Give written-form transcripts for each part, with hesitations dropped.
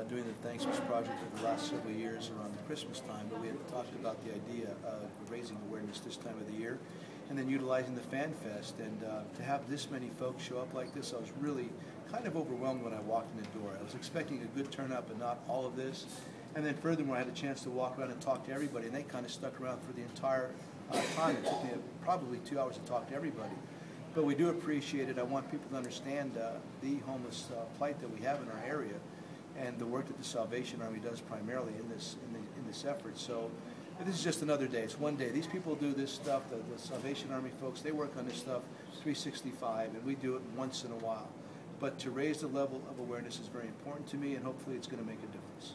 doing the Thanksmas project for the last several years around the Christmas time, but we had talked about the idea of raising awareness this time of the year and then utilizing the FanFest. And to have this many folks show up like this, I was really kind of overwhelmed when I walked in the door. I was expecting a good turnout, but not all of this. And then furthermore, I had a chance to walk around and talk to everybody, and they kind of stuck around for the entire time. It took me probably 2 hours to talk to everybody. But we do appreciate it. I want people to understand the homeless plight that we have in our area and the work that the Salvation Army does primarily in this effort. So this is just another day. It's one day. These people do this stuff. The Salvation Army folks, they work on this stuff 365, and we do it once in a while. But to raise the level of awareness is very important to me, and hopefully it's going to make a difference.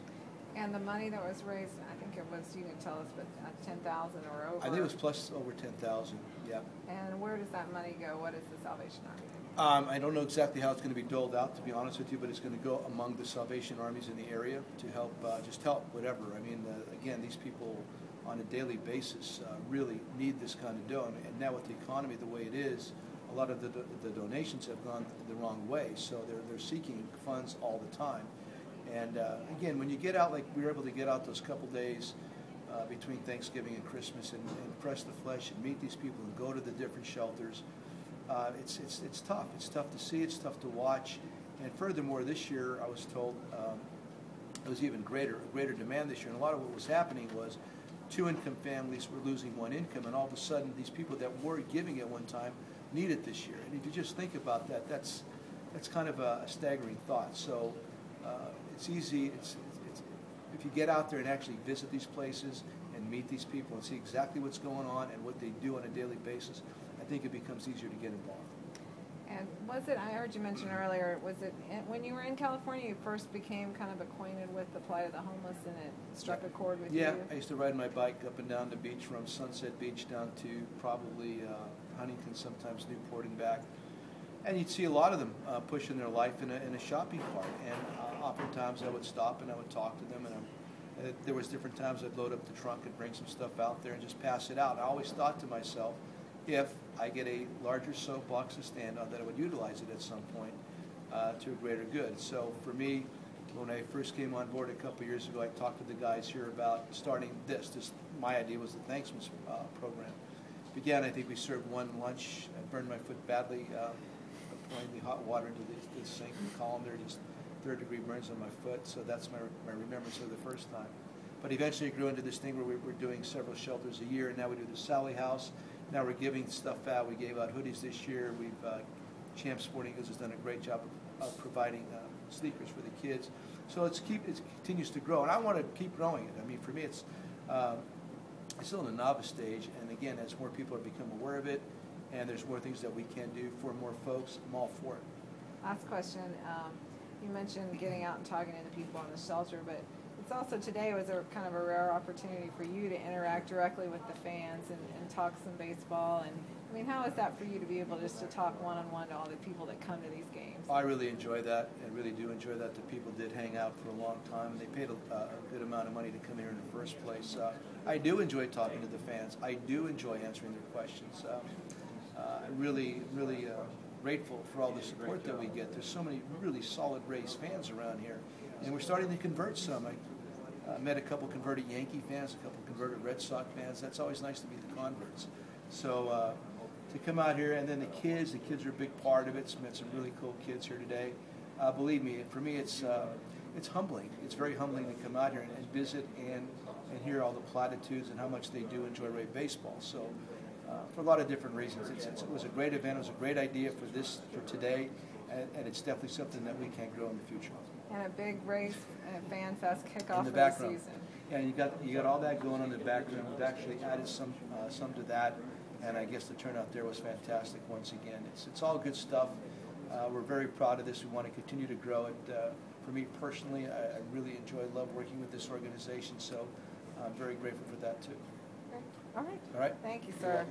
And the money that was raised, I think it was, you can tell us, but 10,000 or over. I think it was plus over 10,000. Yeah. And where does that money go? What is the Salvation Army? I don't know exactly how it's going to be doled out, to be honest with you, but it's going to go among the Salvation Armies in the area to help, just help whatever. I mean, again, these people on a daily basis really need this kind of dough, and now with the economy the way it is, a lot of the donations have gone the wrong way, so they're seeking funds all the time. And again, when you get out, like we were able to get out those couple days between Thanksgiving and Christmas and press the flesh and meet these people and go to the different shelters, it's tough. It's tough to see. It's tough to watch. And furthermore, this year I was told it was even greater demand this year. And a lot of what was happening was two-income families were losing one income, and all of a sudden these people that were giving at one time need it this year. And if you just think about that, that's kind of a staggering thought. So it's easy. If you get out there and actually visit these places and meet these people and see exactly what's going on and what they do on a daily basis, I think it becomes easier to get involved. And was it, I heard you mention earlier, was it when you were in California you first became kind of acquainted with the plight of the homeless and it struck a chord with you? Yeah, I used to ride my bike up and down the beach from Sunset Beach down to probably Huntington, sometimes Newport and back. And you'd see a lot of them pushing their life in a shopping cart. And oftentimes I would stop and I would talk to them. And there was different times I'd load up the trunk and bring some stuff out there and just pass it out. I always thought to myself, if I get a larger soapbox to stand on, that I would utilize it at some point to a greater good. So for me, when I first came on board a couple of years ago, I talked to the guys here about starting this. My idea was the Thanksmas program. Began, I think we served one lunch. I burned my foot badly pouring the hot water into the sink and column there, just third-degree burns on my foot. So that's my remembrance of the first time. But eventually it grew into this thing where we're doing several shelters a year, and now we do the Sally House. Now we're giving stuff out. We gave out hoodies this year. Champ Sporting Goods has done a great job of providing sneakers for the kids. So it continues to grow, and I want to keep growing it. I mean, for me, it's still in the novice stage, and again, as more people have become aware of it, and there's more things that we can do for more folks, I'm all for it. Last question. You mentioned getting out and talking to the people in the shelter, but it's also today was a kind of a rare opportunity for you to interact directly with the fans and talk some baseball. And I mean, how is that for you to be able just to talk one-on-one to all the people that come to these games? I really enjoy that. I really do enjoy that. The people did hang out for a long time. They paid a good amount of money to come here in the first place. I do enjoy talking to the fans. I do enjoy answering their questions. I'm really grateful for all the support that we get. There's so many really solid Rays fans around here, and we're starting to convert some. I met a couple converted Yankee fans, a couple converted Red Sox fans. That's always nice to meet the converts. So to come out here, and then the kids are a big part of it. Met some really cool kids here today. Believe me, for me, it's humbling. It's very humbling to come out here and visit and hear all the platitudes and how much they do enjoy Ray baseball. So. For a lot of different reasons. It was a great event. It was a great idea for today, and it's definitely something that we can grow in the future. And a big Rays FanFest kickoff in the background. Of the season. Yeah, you got all that going on in the background. We've actually added some to that, and I guess the turnout there was fantastic once again. It's all good stuff. We're very proud of this. We want to continue to grow it. For me personally, I really love working with this organization, so I'm very grateful for that too. All right. All right. Thank you, sir.